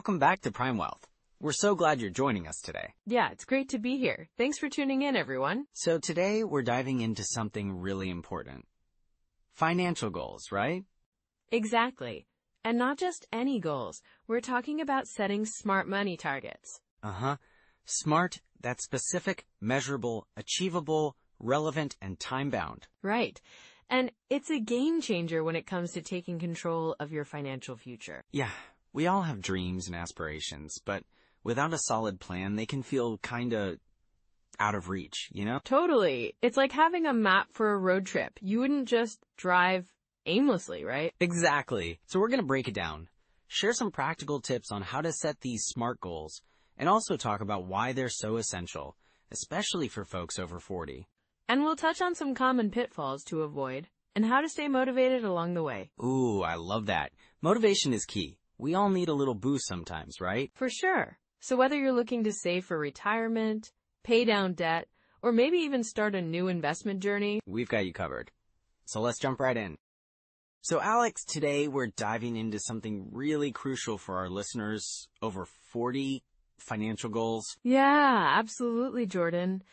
welcome back to Prime Wealth. We're so glad you're joining us today. Yeah, it's great to be here. Thanks for tuning in, everyone. So today we're diving into something really important. Financial goals, right? Exactly. And not just any goals. We're talking about setting smart money targets. Smart, that's specific, measurable, achievable, relevant, and time-bound. Right. And it's a game changer when it comes to taking control of your financial future. Yeah, we all have dreams and aspirations, but without a solid plan, they can feel kinda out of reach, you know? Totally. It's like having a map for a road trip. You wouldn't just drive aimlessly, right? Exactly. So we're gonna break it down, share some practical tips on how to set these SMART goals, and also talk about why they're so essential, especially for folks over 40. And we'll touch on some common pitfalls to avoid and how to stay motivated along the way. Ooh, I love that. Motivation is key. We all need a little boost sometimes, right? For sure. So whether you're looking to save for retirement, pay down debt, or maybe even start a new investment journey, we've got you covered. So let's jump right in. So Alex, today we're diving into something really crucial for our listeners over 40, financial goals. Yeah, absolutely, Jordan.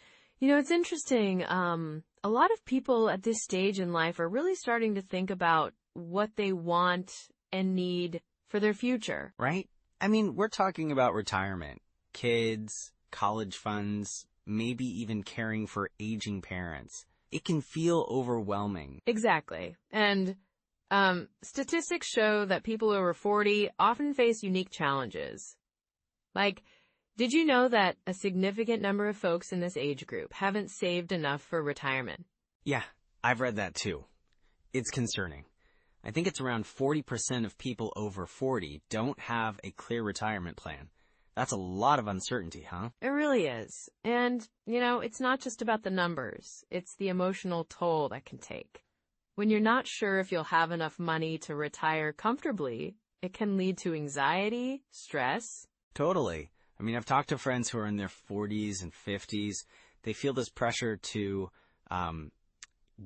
You know, it's interesting. A lot of people at this stage in life are really starting to think about what they want and need for their future. Right? I mean, we're talking about retirement, kids, college funds, maybe even caring for aging parents. It can feel overwhelming. Exactly. And statistics show that people over 40 often face unique challenges. Like, did you know that a significant number of folks in this age group haven't saved enough for retirement? Yeah, I've read that too. It's concerning. I think it's around 40% of people over 40 don't have a clear retirement plan. That's a lot of uncertainty, huh? It really is. And, you know, it's not just about the numbers. It's the emotional toll that can take. When you're not sure if you'll have enough money to retire comfortably, it can lead to anxiety, stress. Totally. I mean, I've talked to friends who are in their 40s and 50s. They feel this pressure to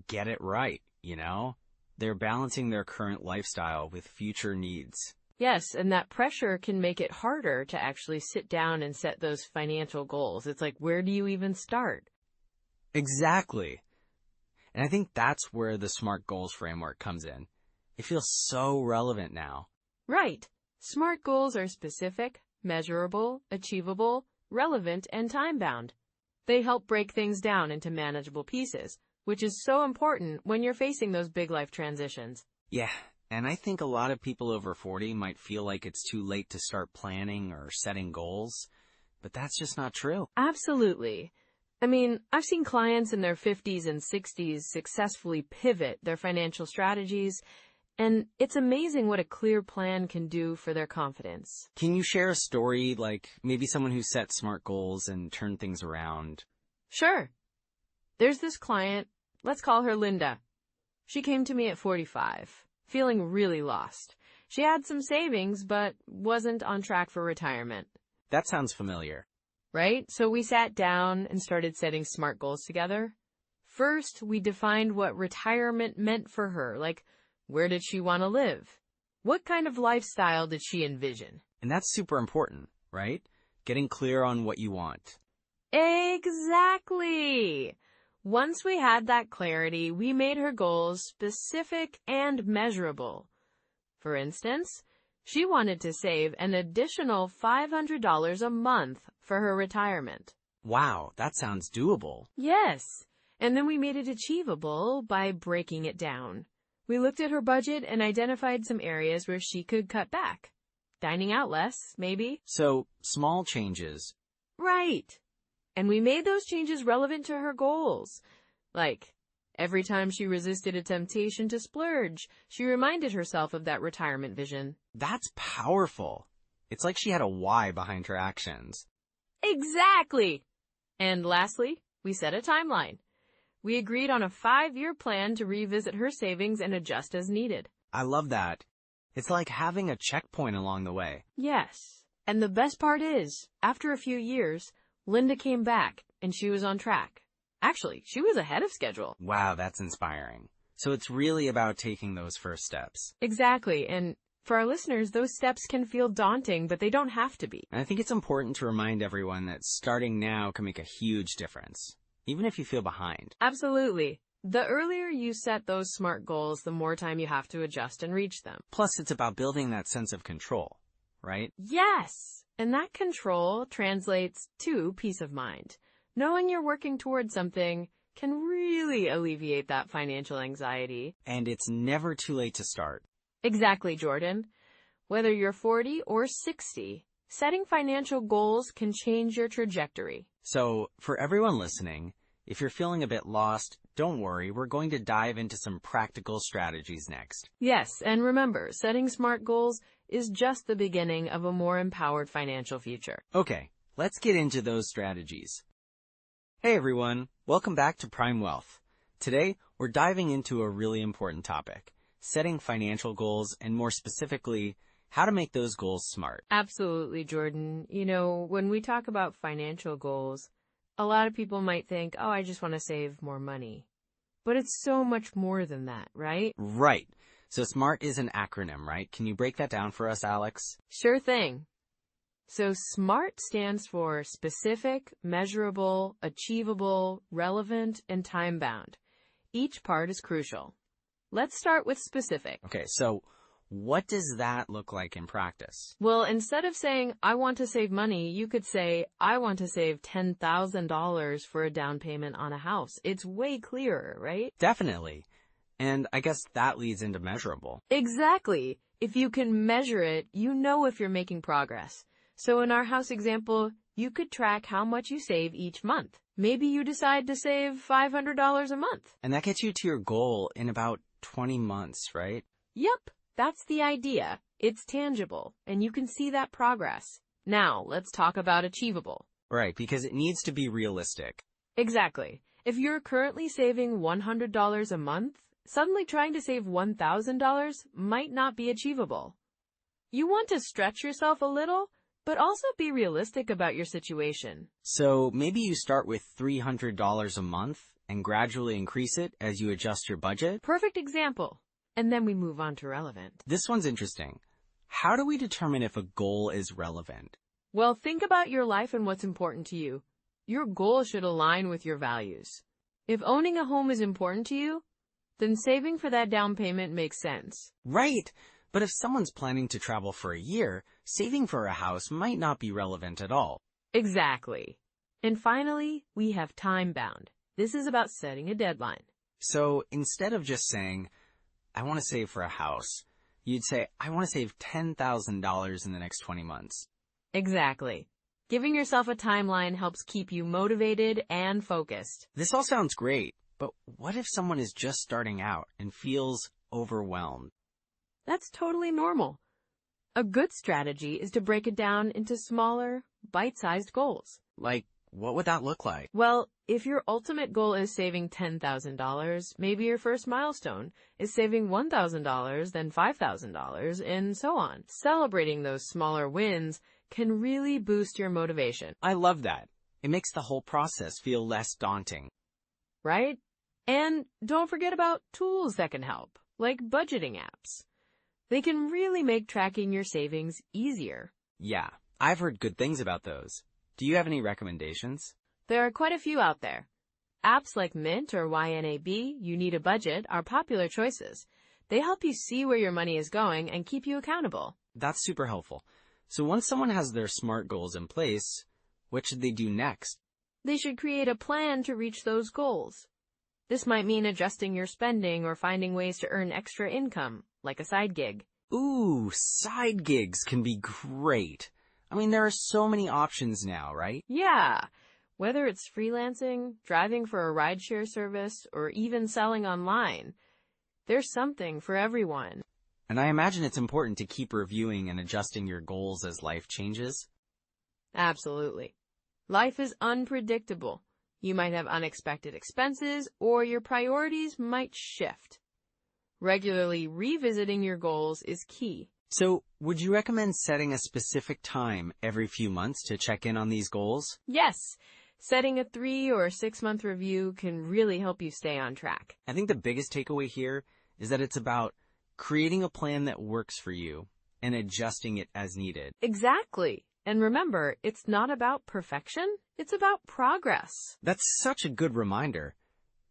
get it right, you know? They're balancing their current lifestyle with future needs. Yes, and that pressure can make it harder to actually sit down and set those financial goals. It's like, where do you even start? Exactly. And I think that's where the SMART goals framework comes in. It feels so relevant now. Right. SMART goals are specific, measurable, achievable, relevant, and time-bound. They help break things down into manageable pieces, which is so important when you're facing those big life transitions. Yeah, and I think a lot of people over 40 might feel like it's too late to start planning or setting goals, but that's just not true. Absolutely. I mean, I've seen clients in their 50s and 60s successfully pivot their financial strategies, and it's amazing what a clear plan can do for their confidence. Can you share a story, like maybe someone who set SMART goals and turned things around? Sure. There's this client, let's call her Linda. She came to me at 45, feeling really lost. She had some savings, but wasn't on track for retirement. That sounds familiar. Right? So we sat down and started setting SMART goals together. First, we defined what retirement meant for her, like where did she want to live? What kind of lifestyle did she envision? And that's super important, right? Getting clear on what you want. Exactly. Once we had that clarity, we made her goals specific and measurable. For instance, she wanted to save an additional $500 a month for her retirement. Wow, that sounds doable. Yes. And then we made it achievable by breaking it down. We looked at her budget and identified some areas where she could cut back. Dining out less, maybe. So, small changes. Right. And we made those changes relevant to her goals. Like, every time she resisted a temptation to splurge, she reminded herself of that retirement vision. That's powerful. It's like she had a why behind her actions. Exactly. And lastly, we set a timeline. We agreed on a 5-year plan to revisit her savings and adjust as needed. I love that. It's like having a checkpoint along the way. Yes. And the best part is, after a few years, Linda came back and she was on track. Actually, she was ahead of schedule. Wow, that's inspiring. So it's really about taking those first steps. Exactly. And For our listeners, those steps can feel daunting, but they don't have to be. And I think it's important to remind everyone that starting now can make a huge difference, even if you feel behind. Absolutely. The earlier you set those SMART goals, the more time you have to adjust and reach them. Plus, it's about building that sense of control, right? Yes! And that control translates to peace of mind. Knowing you're working towards something can really alleviate that financial anxiety. And it's never too late to start. Exactly, Jordan. Whether you're 40 or 60, setting financial goals can change your trajectory. So, for everyone listening, if you're feeling a bit lost, don't worry, we're going to dive into some practical strategies next. Yes, and remember, setting SMART goals is just the beginning of a more empowered financial future. Okay, let's get into those strategies. Hey everyone, welcome back to Prime Wealth. Today, we're diving into a really important topic, setting financial goals, and more specifically, how to make those goals SMART. Absolutely, Jordan. You know, when we talk about financial goals, a lot of people might think, oh, I just want to save more money. But it's so much more than that, right? Right. So SMART is an acronym, right? Can you break that down for us, Alex? Sure thing. So SMART stands for specific, measurable, achievable, relevant, and time-bound. Each part is crucial. Let's start with specific. Okay, so what does that look like in practice? Well, instead of saying, I want to save money, you could say, I want to save $10,000 for a down payment on a house. It's way clearer, right? Definitely. And I guess that leads into measurable. Exactly. If you can measure it, you know if you're making progress. So in our house example, you could track how much you save each month. Maybe you decide to save $500 a month. And that gets you to your goal in about 20 months, right? Yep, that's the idea. It's tangible, and you can see that progress. Now, let's talk about achievable. Right, because it needs to be realistic. Exactly. If you're currently saving $100 a month, suddenly trying to save $1,000 might not be achievable. You want to stretch yourself a little, but also be realistic about your situation. So maybe you start with $300 a month and gradually increase it as you adjust your budget. Perfect example. And then we move on to relevant. This one's interesting. How do we determine if a goal is relevant? Well, think about your life and what's important to you. Your goal should align with your values. If owning a home is important to you, then saving for that down payment makes sense. Right. But if someone's planning to travel for a year, saving for a house might not be relevant at all. Exactly. And finally, we have time bound. This is about setting a deadline. So instead of just saying, I want to save for a house, you'd say, I want to save $10,000 in the next 20 months. Exactly. Giving yourself a timeline helps keep you motivated and focused. This all sounds great, but what if someone is just starting out and feels overwhelmed? That's totally normal. A good strategy is to break it down into smaller, bite-sized goals. Like, what would that look like? Well, if your ultimate goal is saving $10,000, maybe your first milestone is saving $1,000, then $5,000, and so on. Celebrating those smaller wins can really boost your motivation. I love that. It makes the whole process feel less daunting. Right? And don't forget about tools that can help, like budgeting apps. They can really make tracking your savings easier. Yeah, I've heard good things about those. Do you have any recommendations? There are quite a few out there. Apps like Mint or YNAB, You Need a Budget, are popular choices. They help you see where your money is going and keep you accountable. That's super helpful. So once someone has their SMART goals in place, what should they do next? They should create a plan to reach those goals. This might mean adjusting your spending or finding ways to earn extra income, like a side gig. Ooh, side gigs can be great. I mean, there are so many options now, right? Yeah. Whether it's freelancing, driving for a rideshare service, or even selling online, there's something for everyone. And I imagine it's important to keep reviewing and adjusting your goals as life changes. Absolutely. Life is unpredictable. You might have unexpected expenses, or your priorities might shift. Regularly revisiting your goals is key. So, would you recommend setting a specific time every few months to check in on these goals? Yes. Setting a 3 or 6 month review can really help you stay on track. I think the biggest takeaway here is that it's about creating a plan that works for you and adjusting it as needed. Exactly. And remember, it's not about perfection, it's about progress. That's such a good reminder.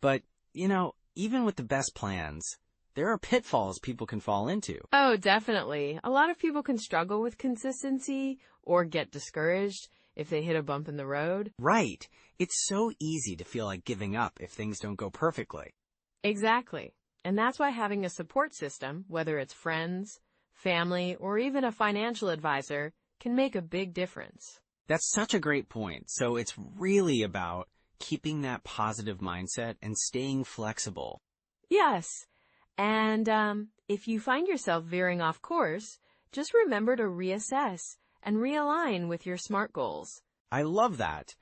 But, even with the best plans, there are pitfalls people can fall into. Oh, definitely. A lot of people can struggle with consistency or get discouraged if they hit a bump in the road. Right. It's so easy to feel like giving up if things don't go perfectly. Exactly. And that's why having a support system, whether it's friends, family, or even a financial advisor, can make a big difference. That's such a great point. So it's really about keeping that positive mindset and staying flexible. Yes. And if you find yourself veering off course, just remember to reassess and realign with your SMART goals. I love that.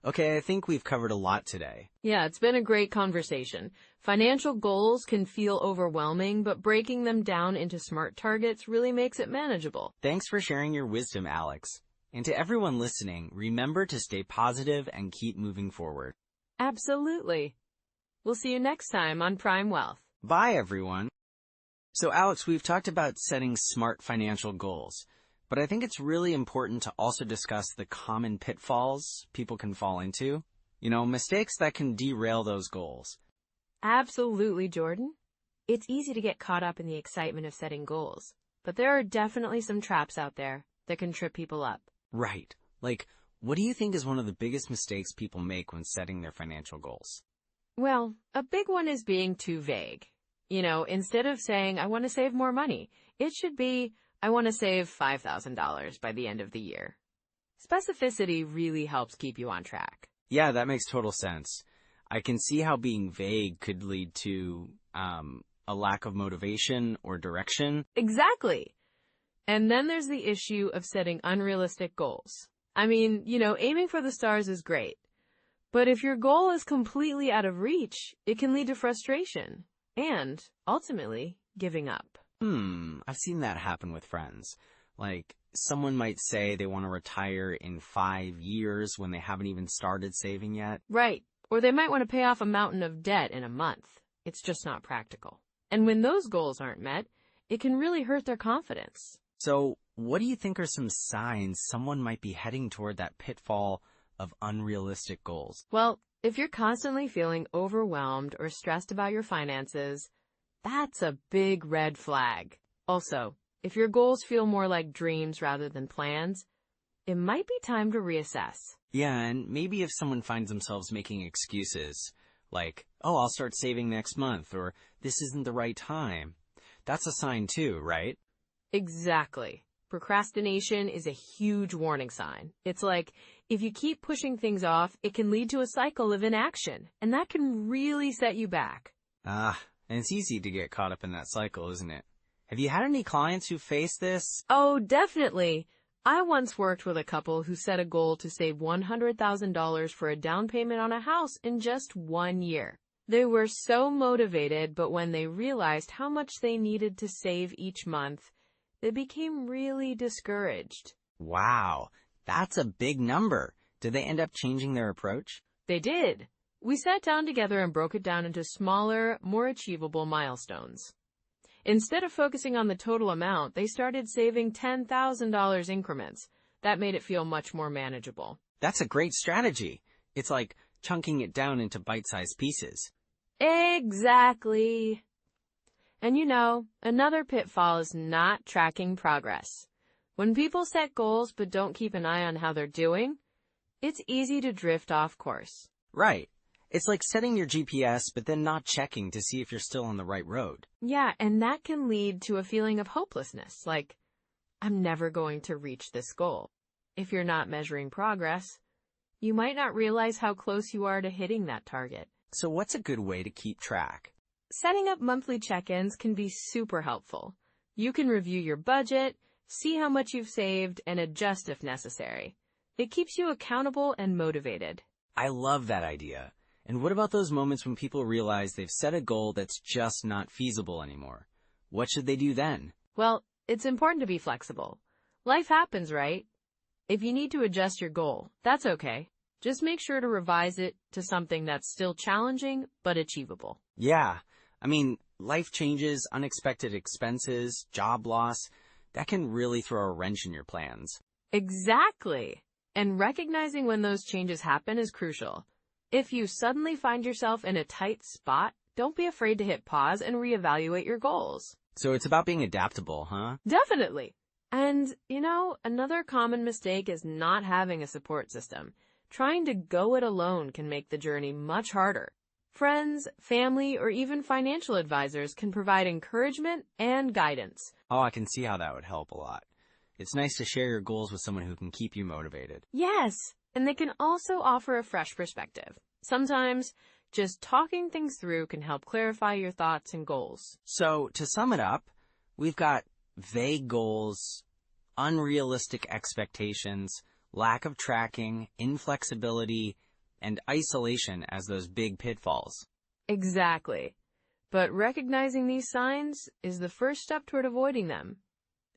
Okay, I think we've covered a lot today. Yeah, it's been a great conversation. Financial goals can feel overwhelming, but breaking them down into SMART targets really makes it manageable. Thanks for sharing your wisdom, Alex. And to everyone listening, remember to stay positive and keep moving forward. Absolutely. We'll see you next time on Prime Wealth. Bye, everyone. So, Alex, we've talked about setting SMART financial goals, but I think it's really important to also discuss the common pitfalls people can fall into. Mistakes that can derail those goals. Absolutely, Jordan. It's easy to get caught up in the excitement of setting goals, but there are definitely some traps out there that can trip people up. Right. Like, what do you think is one of the biggest mistakes people make when setting their financial goals? Well, a big one is being too vague. Instead of saying, I want to save more money, it should be, I want to save $5,000 by the end of the year. Specificity really helps keep you on track. Yeah, that makes total sense. I can see how being vague could lead to a lack of motivation or direction. Exactly. And then there's the issue of setting unrealistic goals. Aiming for the stars is great. But if your goal is completely out of reach, it can lead to frustration and, ultimately, giving up. I've seen that happen with friends. Like, someone might say they want to retire in 5 years when they haven't even started saving yet. Right. Or they might want to pay off a mountain of debt in a month. It's just not practical. And when those goals aren't met, it can really hurt their confidence. So, what do you think are some signs someone might be heading toward that pitfall of unrealistic goals? Well, if you're constantly feeling overwhelmed or stressed about your finances, that's a big red flag. Also, if your goals feel more like dreams rather than plans, it might be time to reassess. Yeah, and maybe if someone finds themselves making excuses, like, oh, I'll start saving next month, or this isn't the right time, that's a sign too, right? Exactly. Procrastination is a huge warning sign. It's like, if you keep pushing things off, it can lead to a cycle of inaction, and that can really set you back. And it's easy to get caught up in that cycle, isn't it? Have you had any clients who face this? Oh, definitely. I once worked with a couple who set a goal to save $100,000 for a down payment on a house in just 1 year. They were so motivated, but when they realized how much they needed to save each month, they became really discouraged. Wow, that's a big number. Did they end up changing their approach? They did. We sat down together and broke it down into smaller, more achievable milestones. Instead of focusing on the total amount, they started saving $10,000 increments. That made it feel much more manageable. That's a great strategy. It's like chunking it down into bite-sized pieces. Exactly. And another pitfall is not tracking progress. When people set goals but don't keep an eye on how they're doing, it's easy to drift off course. Right. It's like setting your GPS but then not checking to see if you're still on the right road. Yeah, and that can lead to a feeling of hopelessness, like, I'm never going to reach this goal. If you're not measuring progress, you might not realize how close you are to hitting that target. So what's a good way to keep track? Setting up monthly check-ins can be super helpful. You can review your budget, see how much you've saved, and adjust if necessary. It keeps you accountable and motivated. I love that idea. And what about those moments when people realize they've set a goal that's just not feasible anymore? What should they do then? Well, it's important to be flexible. Life happens, right? If you need to adjust your goal, that's okay. Just make sure to revise it to something that's still challenging but achievable. Yeah. Life changes, unexpected expenses, job loss. that can really throw a wrench in your plans. Exactly. And recognizing when those changes happen is crucial. If you suddenly find yourself in a tight spot, don't be afraid to hit pause and reevaluate your goals. So it's about being adaptable, huh? Definitely. And, another common mistake is not having a support system. Trying to go it alone can make the journey much harder. Friends, family, or even financial advisors can provide encouragement and guidance. Oh, I can see how that would help a lot. It's nice to share your goals with someone who can keep you motivated. Yes, and they can also offer a fresh perspective. Sometimes, just talking things through can help clarify your thoughts and goals. So, to sum it up, we've got vague goals, unrealistic expectations, lack of tracking, inflexibility, and isolation as those big pitfalls. Exactly. But recognizing these signs is the first step toward avoiding them.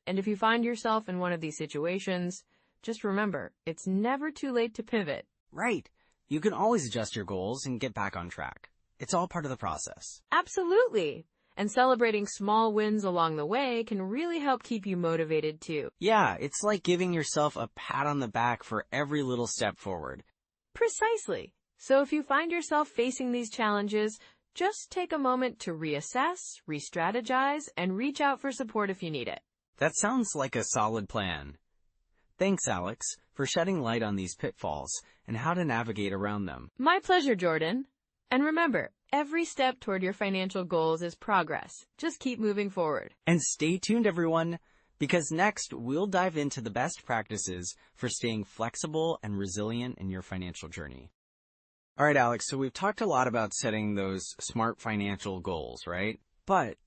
And if you find yourself in one of these situations, just remember, it's never too late to pivot. Right. You can always adjust your goals and get back on track. It's all part of the process. Absolutely. And celebrating small wins along the way can really help keep you motivated too. Yeah, it's like giving yourself a pat on the back for every little step forward. Precisely. So if you find yourself facing these challenges, just take a moment to reassess, re-strategize, and reach out for support if you need it. That sounds like a solid plan. Thanks, Alex, for shedding light on these pitfalls and how to navigate around them. My pleasure, Jordan. And remember, every step toward your financial goals is progress. Just keep moving forward. And stay tuned, everyone, because next we'll dive into the best practices for staying flexible and resilient in your financial journey. All right, Alex, so we've talked a lot about setting those smart financial goals, right? But,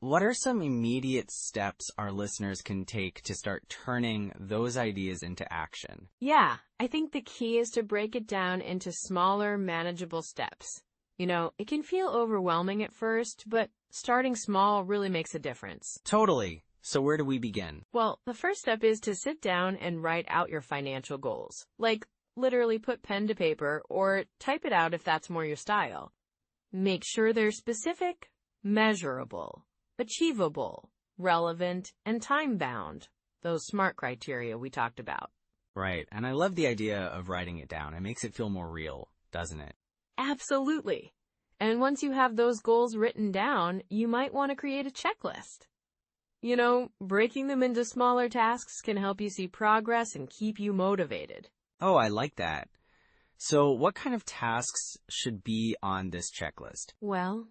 what are some immediate steps our listeners can take to start turning those ideas into action? Yeah, I think the key is to break it down into smaller, manageable steps. It can feel overwhelming at first, but starting small really makes a difference. Totally. So where do we begin? Well, the first step is to sit down and write out your financial goals. Like, literally put pen to paper or type it out if that's more your style. Make sure they're specific, measurable, achievable, relevant, and time-bound. Those SMART criteria we talked about. Right, and I love the idea of writing it down. It makes it feel more real, doesn't it? Absolutely. And once you have those goals written down, you might want to create a checklist. Breaking them into smaller tasks can help you see progress and keep you motivated. Oh, I like that. So what kind of tasks should be on this checklist? Well,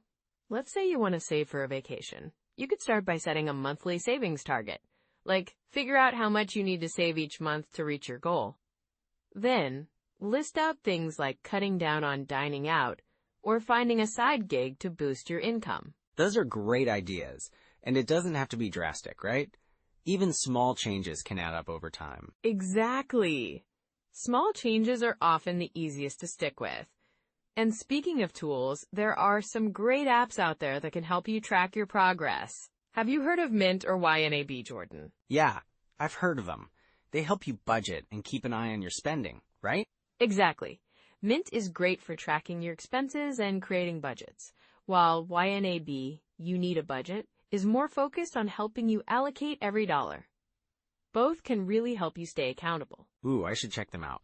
let's say you want to save for a vacation. You could start by setting a monthly savings target. Like, figure out how much you need to save each month to reach your goal. Then, list out things like cutting down on dining out or finding a side gig to boost your income. Those are great ideas, and it doesn't have to be drastic, right? Even small changes can add up over time. Exactly. Small changes are often the easiest to stick with. And speaking of tools, there are some great apps out there that can help you track your progress. Have you heard of Mint or YNAB, Jordan? Yeah, I've heard of them. They help you budget and keep an eye on your spending, right? Exactly. Mint is great for tracking your expenses and creating budgets, while YNAB, You Need a Budget, is more focused on helping you allocate every dollar. Both can really help you stay accountable. Ooh, I should check them out.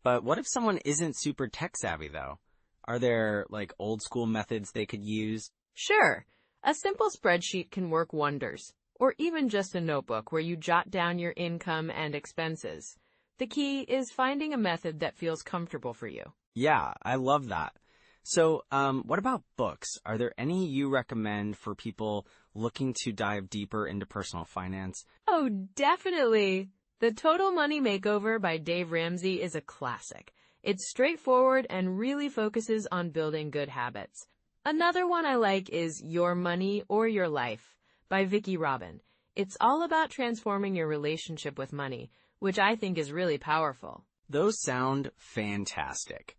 But what if someone isn't super tech savvy, though? Are there, old school methods they could use? Sure. A simple spreadsheet can work wonders, or even just a notebook where you jot down your income and expenses. The key is finding a method that feels comfortable for you. Yeah, I love that. So, what about books? Are there any you recommend for people looking to dive deeper into personal finance? Oh, definitely. The Total Money Makeover by Dave Ramsey is a classic. It's straightforward and really focuses on building good habits. Another one I like is Your Money or Your Life by Vicki Robin. It's all about transforming your relationship with money, which I think is really powerful. Those sound fantastic.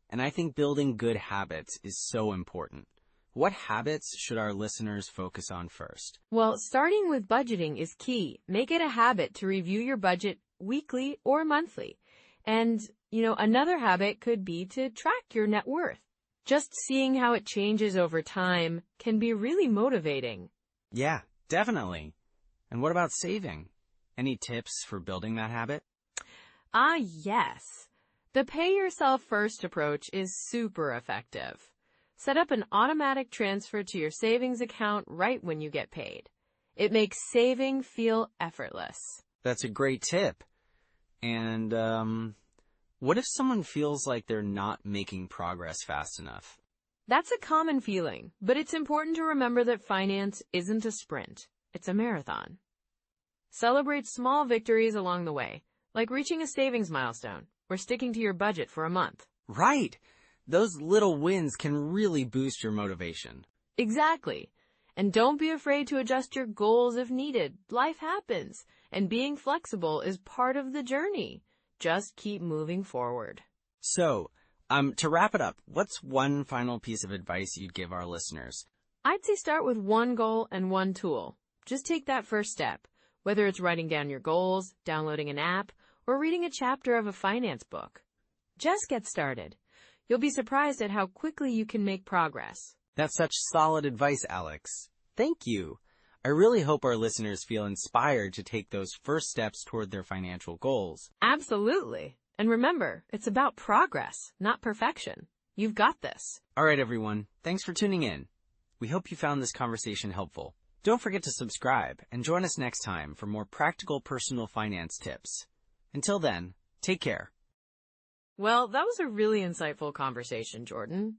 And I think building good habits is so important. What habits should our listeners focus on first? Well, starting with budgeting is key. Make it a habit to review your budget weekly or monthly. And, another habit could be to track your net worth. Just seeing how it changes over time can be really motivating. Yeah, definitely. And what about saving? Any tips for building that habit? Ah, yes. The pay yourself first approach is super effective. Set up an automatic transfer to your savings account right when you get paid. It makes saving feel effortless. That's a great tip. And what if someone feels like they're not making progress fast enough? That's a common feeling, but it's important to remember that finance isn't a sprint. It's a marathon. Celebrate small victories along the way, like reaching a savings milestone or sticking to your budget for a month. Right. Those little wins can really boost your motivation. Exactly. And don't be afraid to adjust your goals if needed. Life happens, and being flexible is part of the journey. Just keep moving forward. So, to wrap it up, what's one final piece of advice you'd give our listeners? I'd say start with one goal and one tool. Just take that first step, whether it's writing down your goals, downloading an app, or reading a chapter of a finance book. Just get started. You'll be surprised at how quickly you can make progress. That's such solid advice, Alex. Thank you. I really hope our listeners feel inspired to take those first steps toward their financial goals. Absolutely. And remember, it's about progress, not perfection. You've got this. All right, everyone. Thanks for tuning in. We hope you found this conversation helpful. Don't forget to subscribe and join us next time for more practical personal finance tips. Until then, take care. Well, that was a really insightful conversation, Jordan.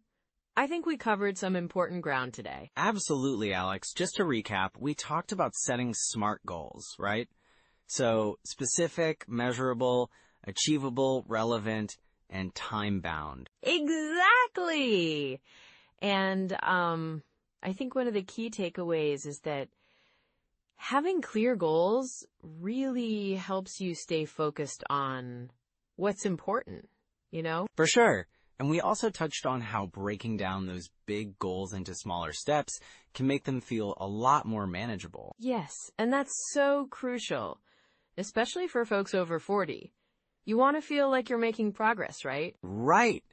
I think we covered some important ground today. Absolutely, Alex. Just to recap, we talked about setting SMART goals, right? So, specific, measurable, achievable, relevant, and time-bound. Exactly! And I think one of the key takeaways is that having clear goals really helps you stay focused on what's important, you know? For sure. And we also touched on how breaking down those big goals into smaller steps can make them feel a lot more manageable. Yes, and that's so crucial, especially for folks over 40. You want to feel like you're making progress, right? Right.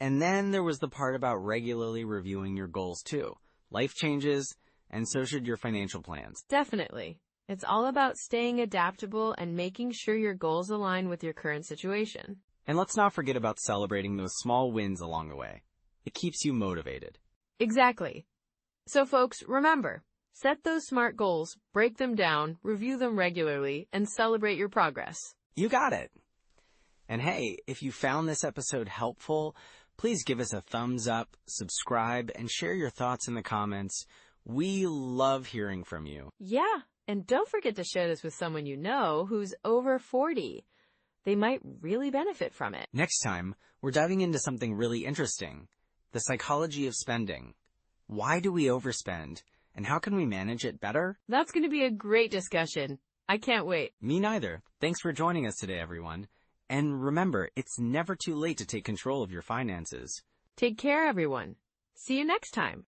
And then there was the part about regularly reviewing your goals too. Life changes, and so should your financial plans. Definitely. It's all about staying adaptable and making sure your goals align with your current situation. And let's not forget about celebrating those small wins along the way. It keeps you motivated. Exactly. So folks, remember, set those SMART goals, break them down, review them regularly, and celebrate your progress. You got it. And hey, if you found this episode helpful, please give us a thumbs up, subscribe, and share your thoughts in the comments. We love hearing from you. Yeah, and don't forget to share this with someone you know who's over 40. They might really benefit from it. Next time, we're diving into something really interesting. The psychology of spending. Why do we overspend? And how can we manage it better? That's going to be a great discussion. I can't wait. Me neither. Thanks for joining us today, everyone. And remember, it's never too late to take control of your finances. Take care, everyone. See you next time.